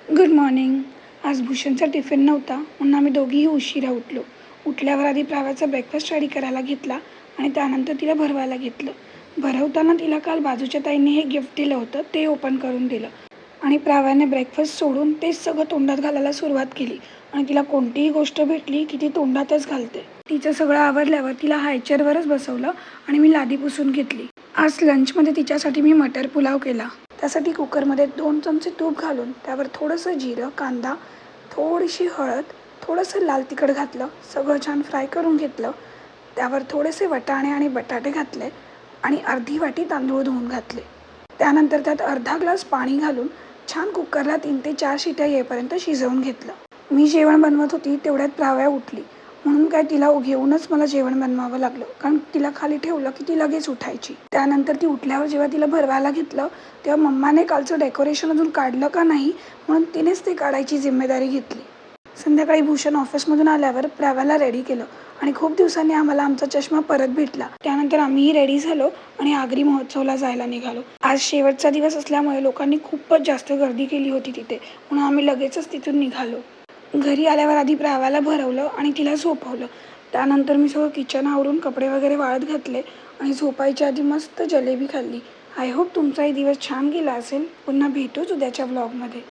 Good morning. आज भूषणचा tiffin नव्हता म्हणून आम्ही दोघीही उशिरा उठलो. उठल्यावर आधी प्राव्याचा ब्रेकफास्ट रेडी करायला घेतला आणि त्यानंतर तिला भरवायला घेतलं. भरवताना तिला काल बाजूच्या ताईंनी हे गिफ्ट दिलं होतं ते ओपन करून दिलं आणि प्राव्याने ब्रेकफास्ट सोडून तेच सगळं तोंडात घालायला सुरुवात केली आणि तिला कोणतीही गोष्ट भेटली की ती तोंडातच घालते. तिचं सगळं आवरल्यावर तिला हाय चेअरवरच बसवलं आणि मी लादी पुसून घेतली. आज लंचमध्ये तिच्यासाठी मी मटर पुलाव केला. त्यासाठी कुकरमध्ये 2 चमचे तूप घालून त्यावर थोडंसं जिरं, कांदा, थोडीशी हळद, थोडंसं लाल तिखट घातलं. सगळं छान फ्राय करून घेतलं. त्यावर थोडेसे वाटाणे आणि बटाटे घातले आणि अर्धी वाटी तांदूळ धुवून घातले. त्यानंतर त्यात अर्धा ग्लास पाणी घालून छान कुकरला 3 ते 4 शिट्या येईपर्यंत शिजवून घेतलं. मी जेवण बनवत होती तेवढ्यात प्राव्या उठली म्हणून काय तिला घेऊनच मला जेवण बनवावं लागलं, कारण तिला खाली ठेवलं की ती लगेच उठायची. त्यानंतर ती उठल्यावर जेव्हा तिला भरवायला घेतलं तेव्हा मम्माने कालचं डेकोरेशन अजून काढलं का नाही म्हणून तिनेच ते काढायची जिम्मेदारी घेतली. संध्याकाळी भूषण ऑफिसमधून आल्यावर प्राव्याला रेडी केलं आणि खूप दिवसांनी आम्हाला आमचा चष्मा परत भेटला. त्यानंतर आम्हीही रेडी झालो आणि आगरी महोत्सवला जायला निघालो. आज शेवटचा दिवस असल्यामुळे लोकांनी खूपच जास्त गर्दी केली होती तिथे, म्हणून आम्ही लगेचच तिथून निघालो. घरी आल्यावर आधी प्राव्याला भरवलं आणि तिला झोपवलं. त्यानंतर मी सगळं किचन आवरून कपडे वगैरे वाळत घातले आणि झोपायच्या आधी मस्त जलेबी खाल्ली. आय होप तुमचाही दिवस छान गेला असेल. पुन्हा भेटूच उद्याच्या व्लॉगमध्ये.